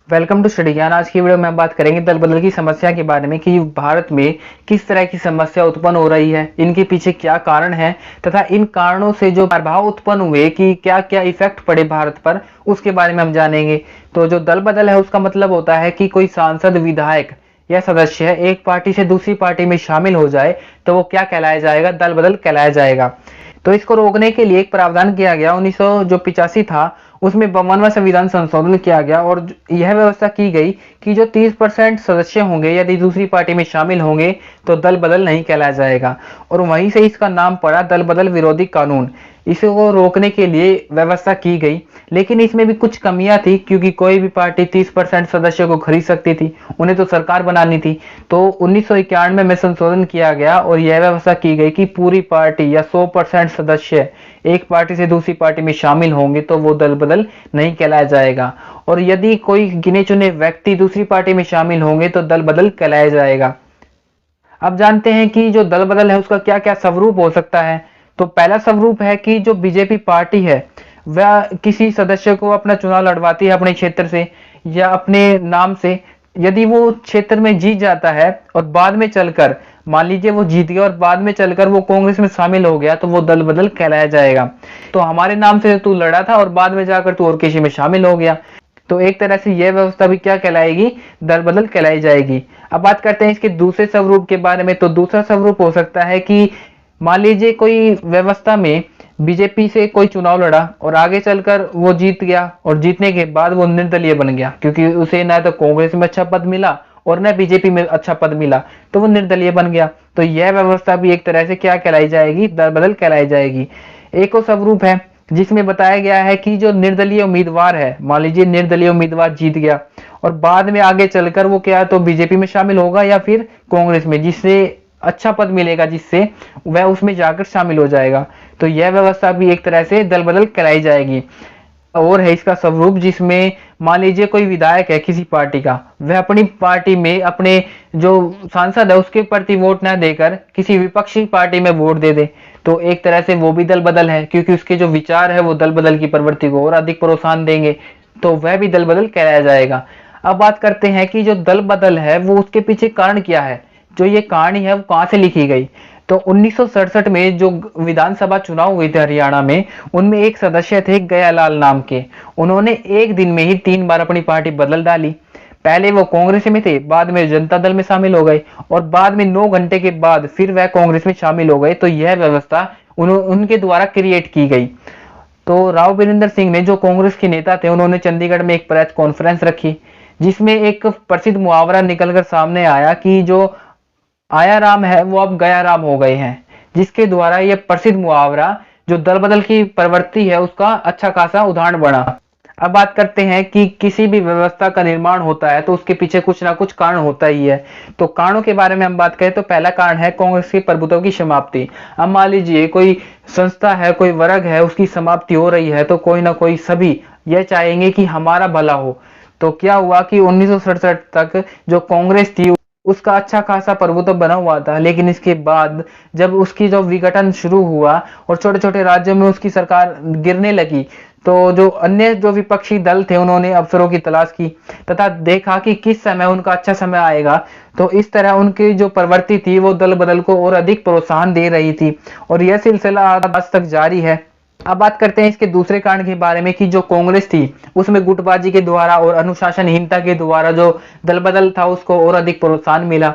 Welcome to study ज्ञान। आज की वीडियो में हम बात करेंगे दल बदल की समस्या के बारे में कि भारत में किस तरह की समस्या उत्पन्न हो रही है, इनके पीछे क्या कारण है तथा इन कारणों से जो प्रभाव उत्पन्न हुए कि क्या क्या इफेक्ट पड़े भारत पर, उसके बारे में हम जानेंगे। तो जो दल बदल है उसका मतलब होता है कि कोई सांसद, विधायक या सदस्य एक पार्टी से दूसरी पार्टी में शामिल हो जाए तो वो क्या कहलाया जाएगा, दल बदल कहलाया जाएगा। तो इसको रोकने के लिए एक प्रावधान किया गया 1985 था, उसमें 52वां संविधान संशोधन किया गया और यह व्यवस्था की गई कि जो 30% सदस्य होंगे यदि दूसरी पार्टी में शामिल होंगे तो दल बदल नहीं कहलाया जाएगा। और वहीं से इसका नाम पड़ा दल बदल विरोधी कानून। इसको रोकने के लिए व्यवस्था की गई, लेकिन इसमें भी कुछ कमियां थी क्योंकि कोई भी पार्टी 30% सदस्यों को खरीद सकती थी, उन्हें तो सरकार बनानी थी। तो 1991 में संशोधन किया गया और यह व्यवस्था की गई कि पूरी पार्टी या 100% सदस्य एक पार्टी से दूसरी पार्टी में शामिल होंगे तो वो दल बदल नहीं कहलाया जाएगा। और यदि कोई गिने चुने व्यक्ति दूसरी पार्टी में शामिल होंगे तो दल बदल कहलाया जाएगा। अब जानते हैं कि जो दल बदल है उसका क्या क्या स्वरूप हो सकता है। तो पहला स्वरूप है कि जो बीजेपी पार्टी है वह किसी सदस्य को अपना चुनाव लड़वाती है अपने क्षेत्र से या अपने नाम से। यदि वो क्षेत्र में जीत जाता है और बाद में चलकर, मान लीजिए वो जीत गया और बाद में चलकर वो कांग्रेस में शामिल हो गया, तो वो दल बदल कहलाया जाएगा। तो हमारे नाम से तू लड़ा था और बाद में जाकर तू और किसी में शामिल हो गया, तो एक तरह से यह व्यवस्था भी क्या कहलाएगी, दल बदल कहलाई जाएगी। अब बात करते हैं इसके दूसरे स्वरूप के बारे में। तो दूसरा स्वरूप हो सकता है कि मान लीजिए कोई व्यवस्था में बीजेपी से कोई चुनाव लड़ा और आगे चलकर वो जीत गया और जीतने के बाद वो निर्दलीय बन गया क्योंकि उसे ना तो कांग्रेस में अच्छा पद मिला और न बीजेपी में अच्छा पद मिला, तो वो निर्दलीय बन गया। तो यह व्यवस्था भी एक तरह से क्या कहलाई जाएगी, दल बदल कहलाई जाएगी। एक और स्वरूप है जिसमें बताया गया है कि जो निर्दलीय उम्मीदवार है, मान लीजिए निर्दलीय उम्मीदवार जीत गया और बाद में आगे चलकर वो क्या तो बीजेपी में शामिल होगा या फिर कांग्रेस में, जिससे अच्छा पद मिलेगा जिससे वह उसमें जाकर शामिल हो जाएगा। तो यह व्यवस्था भी एक तरह से दल बदल कराई जाएगी। और है इसका स्वरूप जिसमें मान लीजिए कोई विधायक है किसी पार्टी का, वह अपनी पार्टी में अपने जो सांसद है उसके प्रति वोट न देकर किसी विपक्षी पार्टी में वोट दे दे, तो एक तरह से वो भी दल बदल है क्योंकि उसके जो विचार है वो दल बदल की प्रवृत्ति को और अधिक प्रोत्साहन देंगे, तो वह भी दल बदल कहलाया जाएगा। अब बात करते हैं कि जो दल बदल है वो उसके पीछे कारण क्या है, जो ये कहानी है वो कहां से लिखी गई। तो 1967 में जो विधानसभा चुनाव हुए थे हरियाणा में, उनमें एक सदस्य थे गयालाल नाम के। उन्होंने एक दिन में ही 3 बार अपनी पार्टी बदल डाली। पहले वो कांग्रेस में थे, बाद में जनता दल में शामिल हो गए और बाद में 9 घंटे के बाद फिर वह कांग्रेस में शामिल हो गए। तो यह व्यवस्था उनके द्वारा क्रिएट की गई। तो राव बिरेंद्र सिंह ने, जो कांग्रेस के नेता थे, उन्होंने चंडीगढ़ में एक प्रेस कॉन्फ्रेंस रखी जिसमें एक प्रसिद्ध मुहावरा निकलकर सामने आया कि जो आया राम है वो अब गया राम हो गए हैं, जिसके द्वारा यह प्रसिद्ध मुहावरा जो दल बदल की प्रवृत्ति है उसका अच्छा खासा उदाहरण बना। अब बात करते हैं कि किसी भी व्यवस्था का निर्माण होता है तो उसके पीछे कुछ ना कुछ कारण होता ही है। तो कारणों के बारे में हम बात करें तो पहला कारण है कांग्रेस के प्रभुत्व की समाप्ति। अब मान लीजिए कोई संस्था है, कोई वर्ग है, उसकी समाप्ति हो रही है तो कोई ना कोई सभी यह चाहेंगे कि हमारा भला हो। तो क्या हुआ कि 1967 तक जो कांग्रेस थी उसका अच्छा खासा प्रभुत्व बना हुआ था, लेकिन इसके बाद जब उसकी जो विघटन शुरू हुआ और छोटे छोटे राज्यों में उसकी सरकार गिरने लगी, तो जो अन्य जो विपक्षी दल थे उन्होंने अवसरों की तलाश की तथा देखा कि किस समय उनका अच्छा समय आएगा। तो इस तरह उनकी जो प्रवृत्ति थी वो दल बदल को और अधिक प्रोत्साहन दे रही थी और यह सिलसिला आज तक जारी है। अब बात करते हैं इसके दूसरे कारण के बारे में कि जो कांग्रेस थी उसमें गुटबाजी के द्वारा और अनुशासनहीनता के द्वारा जो दल बदल था उसको और अधिक प्रोत्साहन मिला।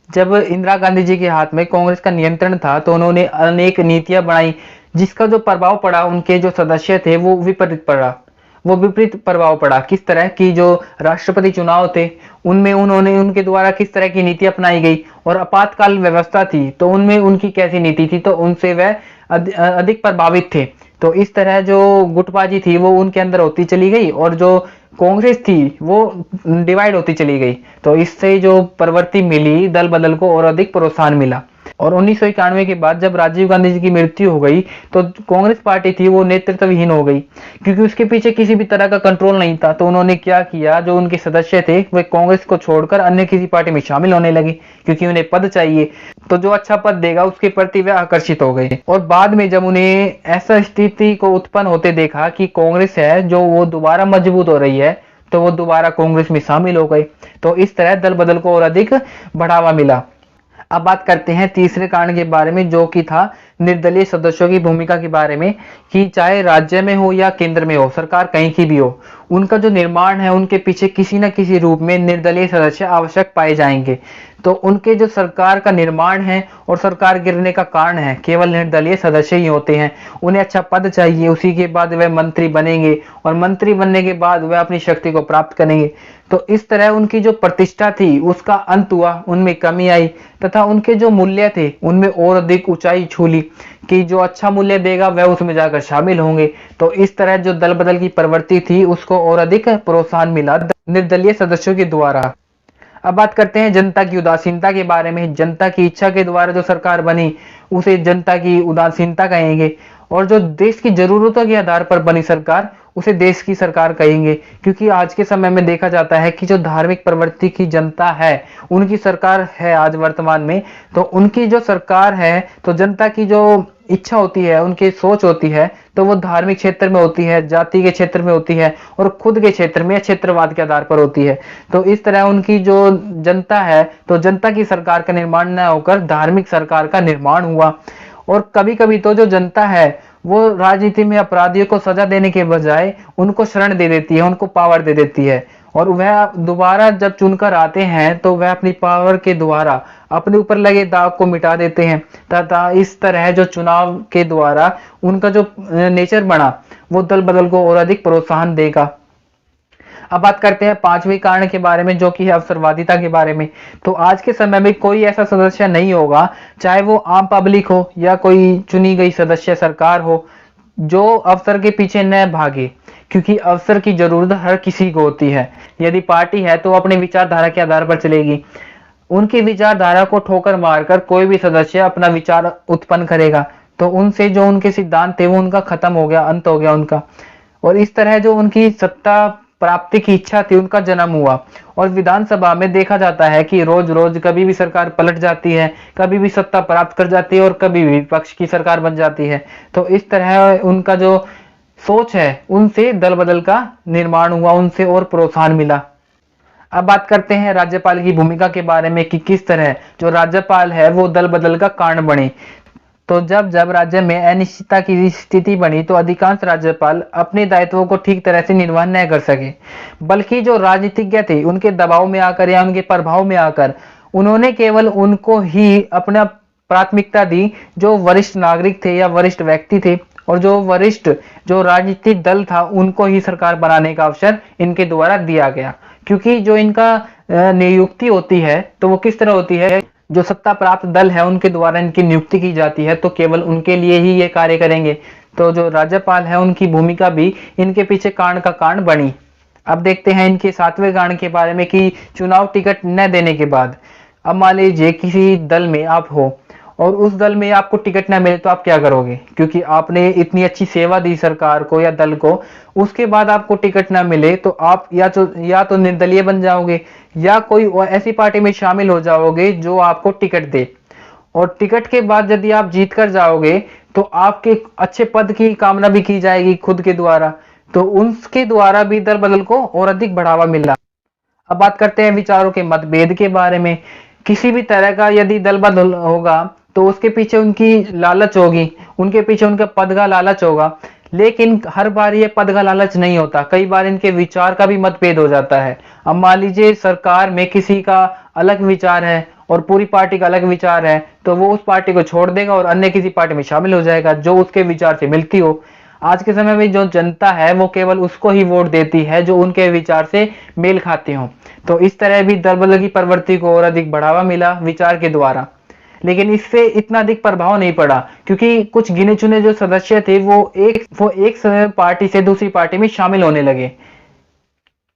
जब इंदिरा गांधी जी के हाथ में कांग्रेस का नियंत्रण था तो उन्होंने अनेक नीतियां बनाई जिसका जो प्रभाव पड़ा उनके जो सदस्य थे वो विपरीत प्रभाव पड़ा। किस तरह की जो राष्ट्रपति चुनाव थे उनमें उनके द्वारा किस तरह की नीति अपनाई गई और आपातकाल व्यवस्था थी तो उनमें उनकी कैसी नीति थी, तो उनसे वह अधिक प्रभावित थे। तो इस तरह जो गुटबाजी थी वो उनके अंदर होती चली गई और जो कांग्रेस थी वो डिवाइड होती चली गई। तो इससे जो प्रवृत्ति मिली दल बदल को और अधिक प्रोत्साहन मिला। और 1991 के बाद जब राजीव गांधी जी की मृत्यु हो गई तो कांग्रेस पार्टी थी वो नेतृत्वहीन हो गई क्योंकि उसके पीछे किसी भी तरह का कंट्रोल नहीं था। तो उन्होंने क्या किया, जो उनके सदस्य थे वे कांग्रेस को छोड़कर अन्य किसी पार्टी में शामिल होने लगे क्योंकि उन्हें पद चाहिए, तो जो अच्छा पद देगा उसके प्रति वे आकर्षित हो गए। और बाद में जब उन्हें ऐसा स्थिति को उत्पन्न होते देखा कि कांग्रेस है जो वो दोबारा मजबूत हो रही है, तो वो दोबारा कांग्रेस में शामिल हो गए। तो इस तरह दल बदल को और अधिक बढ़ावा मिला। अब बात करते हैं तीसरे कारण के बारे में, जो कि था निर्दलीय सदस्यों की भूमिका के बारे में, कि चाहे राज्य में हो या केंद्र में हो, सरकार कहीं की भी हो, उनका जो निर्माण है उनके पीछे किसी न किसी रूप में निर्दलीय सदस्य आवश्यक पाए जाएंगे। तो उनके जो सरकार का निर्माण है और सरकार गिरने का कारण है केवल निर्दलीय सदस्य ही होते हैं। उन्हें अच्छा पद चाहिए, उसी के बाद वह मंत्री बनेंगे और मंत्री बनने के बाद वह अपनी शक्ति को प्राप्त करेंगे। तो इस तरह उनकी जो प्रतिष्ठा थी उसका अंत हुआ, उनमें कमी आई तथा उनके जो मूल्य थे उनमें और अधिक ऊंचाई छू ली कि जो अच्छा मूल्य देगा वह उसमें जाकर शामिल होंगे। तो इस तरह जो दल बदल की प्रवृत्ति थी उसको और अधिक प्रोत्साहन मिला निर्दलीय सदस्यों के द्वारा। अब बात करते हैं जनता की उदासीनता के बारे में। जनता की इच्छा के द्वारा जो सरकार बनी उसे जनता की उदासीनता कहेंगे, और जो देश की जरूरतों के आधार पर बनी सरकार उसे देश की सरकार कहेंगे। क्योंकि आज के समय में देखा जाता है कि जो धार्मिक प्रवृत्ति की जनता है उनकी सरकार है आज वर्तमान में, तो उनकी जो सरकार है तो जनता की जो इच्छा होती है, उनकी सोच होती है, तो वो धार्मिक क्षेत्र में होती है, जाति के क्षेत्र में होती है और खुद के क्षेत्र में या क्षेत्रवाद के आधार पर होती है। तो इस तरह उनकी जो जनता है, तो जनता की सरकार का निर्माण न होकर धार्मिक सरकार का निर्माण हुआ। और कभी कभी तो जो जनता है वो राजनीति में अपराधियों को सजा देने के बजाय उनको शरण दे देती है, उनको पावर दे देती है, और वह दोबारा जब चुनकर आते हैं तो वह अपनी पावर के द्वारा अपने ऊपर लगे दाग को मिटा देते हैं तथा इस तरह जो चुनाव के द्वारा उनका जो नेचर बना वो दल बदल को और अधिक प्रोत्साहन देगा। अब बात करते हैं पांचवें कारण के बारे में, जो कि है अवसरवादिता के बारे में। तो आज के समय में कोई ऐसा सदस्य नहीं होगा, चाहे वो आम पब्लिक हो या कोई चुनी गई सदस्य सरकार हो, जो अवसर के पीछे न भागे, क्योंकि अवसर की जरूरत हर किसी को होती है। यदि पार्टी है तो अपनी विचारधारा के आधार पर चलेगी, उनकी विचारधारा को ठोकर मारकर कोई भी सदस्य अपना विचार उत्पन्न करेगा तो उनसे जो उनके सिद्धांत थे वो उनका खत्म हो गया, अंत हो गया उनका। और इस तरह जो उनकी सत्ता प्राप्ति की इच्छा थी उनका जन्म हुआ। और विधानसभा में देखा जाता है कि रोज रोज कभी भी सरकार पलट जाती है, कभी भी सत्ता प्राप्त कर जाती है और कभी भी विपक्ष की सरकार बन जाती है। तो इस तरह उनका जो सोच है उनसे दल बदल का निर्माण हुआ, उनसे और प्रोत्साहन मिला। अब बात करते हैं राज्यपाल की भूमिका के बारे में कि किस तरह जो राज्यपाल है वो दल बदल का कारण बने। तो जब जब राज्य में अनिश्चितता की स्थिति बनी तो अधिकांश राज्यपाल अपने दायित्वों को ठीक तरह से निर्वहन नहीं कर सके, बल्कि जो राजनीतिज्ञ थे उनके दबाव में आकर या उनके प्रभाव में आकर उन्होंने केवल उनको ही अपना प्राथमिकता दी जो वरिष्ठ नागरिक थे या वरिष्ठ व्यक्ति थे, और जो वरिष्ठ जो राजनीतिक दल था उनको ही सरकार बनाने का अवसर इनके द्वारा दिया गया। क्योंकि जो इनका नियुक्ति होती है तो वो किस तरह होती है, जो सत्ता प्राप्त दल है उनके द्वारा इनकी नियुक्ति की जाती है, तो केवल उनके लिए ही ये कार्य करेंगे। तो जो राज्यपाल है उनकी भूमिका भी इनके पीछे कारण का कारण बनी। अब देखते हैं इनके सातवें कारण के बारे में कि चुनाव टिकट न देने के बाद, अब मान लीजिए किसी दल में आप हो और उस दल में आपको टिकट ना मिले तो आप क्या करोगे, क्योंकि आपने इतनी अच्छी सेवा दी सरकार को या दल को, उसके बाद आपको टिकट ना मिले तो आप या तो निर्दलीय बन जाओगे या कोई ऐसी पार्टी में शामिल हो जाओगे जो आपको टिकट दे। और टिकट के बाद यदि आप जीत कर जाओगे तो आपके अच्छे पद की कामना भी की जाएगी खुद के द्वारा, तो उसके द्वारा भी दल बदल को और अधिक बढ़ावा मिला। अब बात करते हैं विचारों के मतभेद के बारे में। किसी भी तरह का यदि दल बदल होगा तो उसके पीछे उनकी लालच होगी, उनके पीछे उनका पद का लालच होगा, लेकिन हर बार ये पद का लालच नहीं होता, कई बार इनके विचार का भी मतभेद हो जाता है। अब मान लीजिए सरकार में किसी का अलग विचार है और पूरी पार्टी का अलग विचार है, तो वो उस पार्टी को छोड़ देगा और अन्य किसी पार्टी में शामिल हो जाएगा जो उसके विचार से मिलती हो। आज के समय में जो जनता है वो केवल उसको ही वोट देती है जो उनके विचार से मेल खाते हो। तो इस तरह भी दल बदल की प्रवृत्ति को और अधिक बढ़ावा मिला विचार के द्वारा, लेकिन इससे इतना अधिक प्रभाव नहीं पड़ा क्योंकि कुछ गिने चुने जो सदस्य थे वो एक समय पार्टी से दूसरी पार्टी में शामिल होने लगे।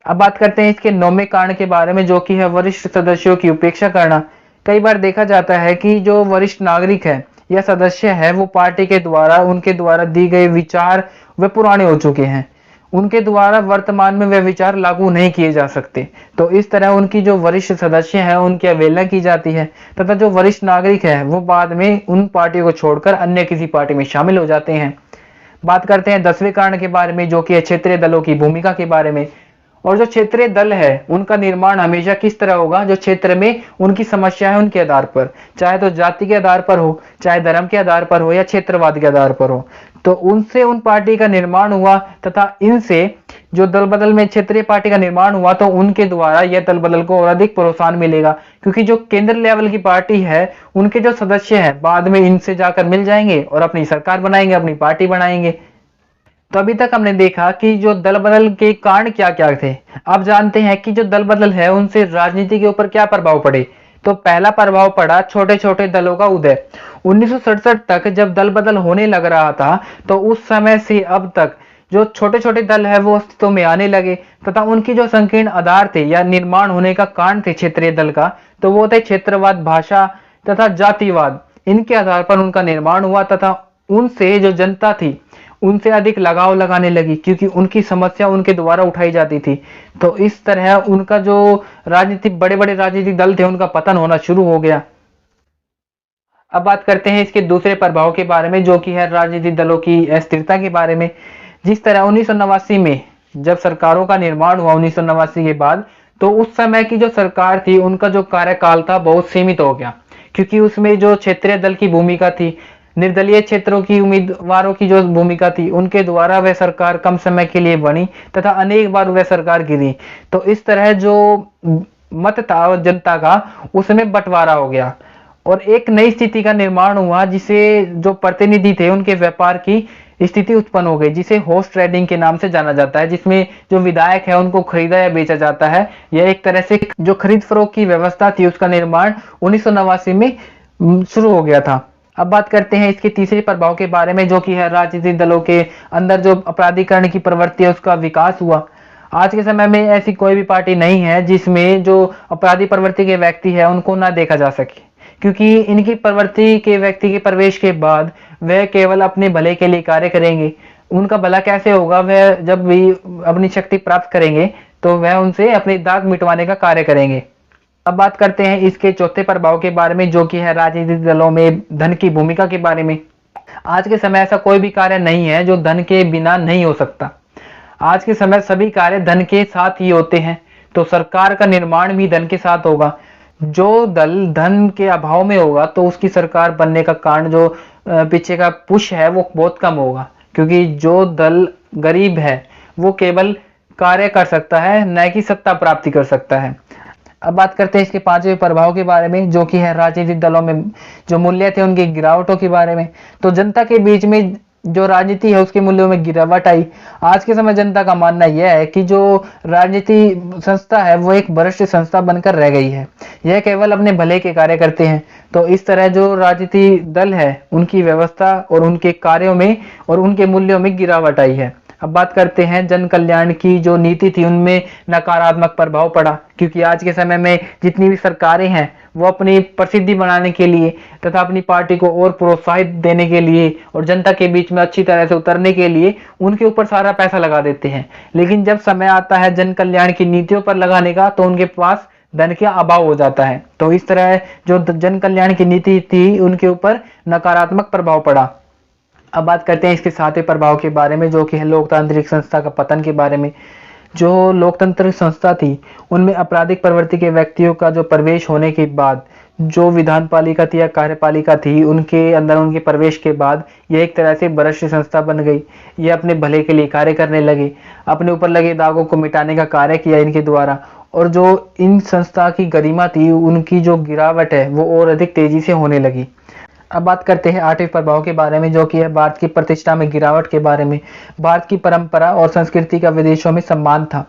अब बात करते हैं इसके नौवें कारण के बारे में, जो कि है वरिष्ठ सदस्यों की उपेक्षा करना। कई बार देखा जाता है कि जो वरिष्ठ नागरिक है या सदस्य है वो पार्टी के द्वारा उनके द्वारा दी गए विचार वे पुराने हो चुके हैं, उनके द्वारा वर्तमान में वे विचार लागू नहीं किए जा सकते। तो इस तरह उनकी जो वरिष्ठ सदस्य हैं उनकी अवहेलना की जाती है तथा जो वरिष्ठ नागरिक है वो बाद में उन पार्टियों को छोड़कर अन्य किसी पार्टी में शामिल हो जाते हैं। बात करते हैं 10वें कारण के बारे में, जो कि क्षेत्रीय दलों की भूमिका के बारे में। और जो क्षेत्रीय दल है उनका निर्माण हमेशा किस तरह होगा, जो क्षेत्र में उनकी समस्या है उनके आधार पर, चाहे तो जाति के आधार पर हो, चाहे धर्म के आधार पर हो या क्षेत्रवाद के आधार पर हो, तो उनसे उन पार्टी का निर्माण हुआ तथा इनसे जो दल बदल में क्षेत्रीय पार्टी का निर्माण हुआ तो उनके द्वारा यह दल बदल को और अधिक प्रोत्साहन मिलेगा, क्योंकि जो केंद्र लेवल की पार्टी है उनके जो सदस्य हैं बाद में इनसे जाकर मिल जाएंगे और अपनी सरकार बनाएंगे, अपनी पार्टी बनाएंगे। तो अभी तक हमने देखा कि जो दल बदल के कारण क्या क्या थे। अब जानते हैं कि जो दल बदल है उनसे राजनीति के ऊपर क्या प्रभाव पड़े। तो पहला प्रभाव पड़ा छोटे छोटे दलों का उदय। 1967 तक जब दल बदल होने लग रहा था तो उस समय से अब तक जो छोटे छोटे दल है वो अस्तित्व में आने लगे तथा उनकी जो संकीर्ण आधार थे या निर्माण होने का कारण थे क्षेत्रीय दल का, तो वो थे क्षेत्रवाद, भाषा तथा जातिवाद। इनके आधार पर उनका निर्माण हुआ तथा उनसे जो जनता थी उनसे अधिक लगाव लगाने लगी, क्योंकि उनकी समस्या उनके द्वारा उठाई जाती थी। तो इस तरह उनका जो राजनीतिक बड़े बड़े राजनीतिक दल थे उनका पतन होना शुरू हो गया। अब बात करते हैं इसके दूसरे प्रभाव के बारे में, जो कि है राजनीतिक दलों की अस्थिरता के बारे में। जिस तरह 1989 में जब सरकारों का निर्माण हुआ 1989 के बाद, तो उस समय की जो सरकार थी उनका जो कार्यकाल था बहुत सीमित हो गया, क्योंकि उसमें जो क्षेत्रीय दल की भूमिका थी, निर्दलीय क्षेत्रों की उम्मीदवारों की जो भूमिका थी, उनके द्वारा वह सरकार कम समय के लिए बनी तथा अनेक बार वह सरकार गिरी। तो इस तरह जो मत था जनता का उसमें बंटवारा हो गया और एक नई स्थिति का निर्माण हुआ, जिसे जो प्रतिनिधि थे उनके व्यापार की स्थिति उत्पन्न हो गई, जिसे हॉर्स ट्रेडिंग के नाम से जाना जाता है, जिसमें जो विधायक है उनको खरीदा या बेचा जाता है। यह एक तरह से जो खरीद फरोख्त की व्यवस्था थी उसका निर्माण 1989 में शुरू हो गया था। अब बात करते हैं इसके तीसरे प्रभाव के बारे में, जो कि है राजनीतिक दलों के अंदर जो अपराधीकरण की प्रवृत्ति है उसका विकास हुआ। आज के समय में ऐसी कोई भी पार्टी नहीं है जिसमें जो अपराधी प्रवृत्ति के व्यक्ति है उनको ना देखा जा सके, क्योंकि इनकी प्रवृत्ति के व्यक्ति के प्रवेश के बाद वह केवल अपने भले के लिए कार्य करेंगे। उनका भला कैसे होगा, वह जब भी अपनी शक्ति प्राप्त करेंगे तो वह उनसे अपनी दाग मिटवाने का कार्य करेंगे। अब बात करते हैं इसके चौथे प्रभाव के बारे में, जो कि है राजनीतिक दलों में धन की भूमिका के बारे में। आज के समय ऐसा कोई भी कार्य नहीं है जो धन के बिना नहीं हो सकता। आज के समय सभी कार्य धन के साथ ही होते हैं, तो सरकार का निर्माण भी धन के साथ होगा। जो दल धन के अभाव में होगा तो उसकी सरकार बनने का कारण जो पीछे का पुश है वो बहुत कम होगा, क्योंकि जो दल गरीब है वो केवल कार्य कर सकता है, न कि सत्ता प्राप्ति कर सकता है। अब बात करते हैं इसके पांचवें प्रभाव के बारे में, जो कि है राजनीतिक दलों में जो मूल्य थे उनकी गिरावटों के बारे में। तो जनता के बीच में जो राजनीति है उसके मूल्यों में गिरावट आई। आज के समय जनता का मानना यह है कि जो राजनीति संस्था है वो एक भ्रष्ट संस्था बनकर रह गई है, यह केवल अपने भले के कार्य करते हैं। तो इस तरह जो राजनीति दल है उनकी व्यवस्था और उनके कार्यों में और उनके मूल्यों में गिरावट आई है। अब बात करते हैं जन कल्याण की जो नीति थी उनमें नकारात्मक प्रभाव पड़ा, क्योंकि आज के समय में जितनी भी सरकारें हैं वो अपनी प्रसिद्धि बनाने के लिए तथा अपनी पार्टी को और प्रोत्साहित देने के लिए और जनता के बीच में अच्छी तरह से उतरने के लिए उनके ऊपर सारा पैसा लगा देते हैं। लेकिन जब समय आता है जन कल्याण की नीतियों पर लगाने का तो उनके पास धन का अभाव हो जाता है। तो इस तरह जो जन कल्याण की नीति थी उनके ऊपर नकारात्मक प्रभाव पड़ा। अब बात करते हैं इसके सातवें प्रभाव के बारे में, जो कि है लोकतांत्रिक संस्था का पतन के बारे में। जो लोकतंत्र संस्था थी उनमें आपराधिक प्रवृत्ति के व्यक्तियों का जो प्रवेश होने के बाद जो विधान पालिका थी या कार्यपालिका थी उनके अंदर उनके प्रवेश के बाद यह एक तरह से भ्रष्ट संस्था बन गई। ये अपने भले के लिए कार्य करने लगे, अपने ऊपर लगे दागों को मिटाने का कार्य किया इनके द्वारा, और जो इन संस्था की गरिमा थी उनकी जो गिरावट है वो और अधिक तेजी से होने लगी। अब बात करते हैं आठवें प्रभाव के बारे में, जो कि है भारत की प्रतिष्ठा में गिरावट के बारे में। भारत की परंपरा और संस्कृति का विदेशों में सम्मान था,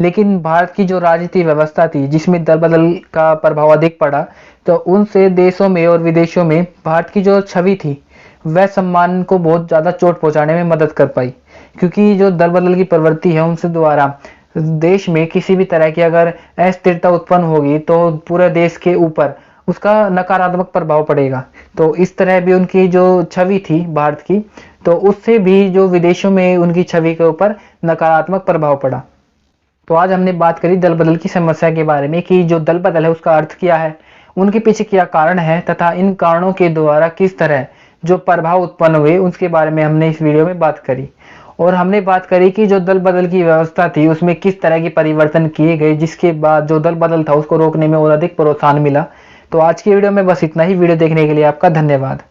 लेकिन भारत की जो राजनीति व्यवस्था थी जिसमें दल बदल का प्रभाव अधिक पड़ा, तो उनसे देशों में और विदेशों में भारत की जो छवि थी वह सम्मान को बहुत ज़्यादा चोट पहुंचाने में मदद कर पाई, क्योंकि जो दल बदल की प्रवृत्ति है उनसे द्वारा देश में किसी भी तरह की अगर अस्थिरता उत्पन्न होगी तो पूरे देश के ऊपर उसका नकारात्मक प्रभाव पड़ेगा। तो इस तरह भी उनकी जो छवि थी भारत की, तो उससे भी जो विदेशों में उनकी छवि के ऊपर नकारात्मक प्रभाव पड़ा। तो आज हमने बात करी दल बदल की समस्या के बारे में कि जो दल बदल है उसका अर्थ क्या है, उनके पीछे क्या कारण है तथा इन कारणों के द्वारा किस तरह जो प्रभाव उत्पन्न हुए उसके बारे में हमने इस वीडियो में बात करी। और हमने बात करी कि जो दल बदल की व्यवस्था थी उसमें किस तरह के परिवर्तन किए गए, जिसके बाद जो दल बदल था उसको रोकने में और अधिक प्रोत्साहन मिला। तो आज की वीडियो में बस इतना ही। वीडियो देखने के लिए आपका धन्यवाद।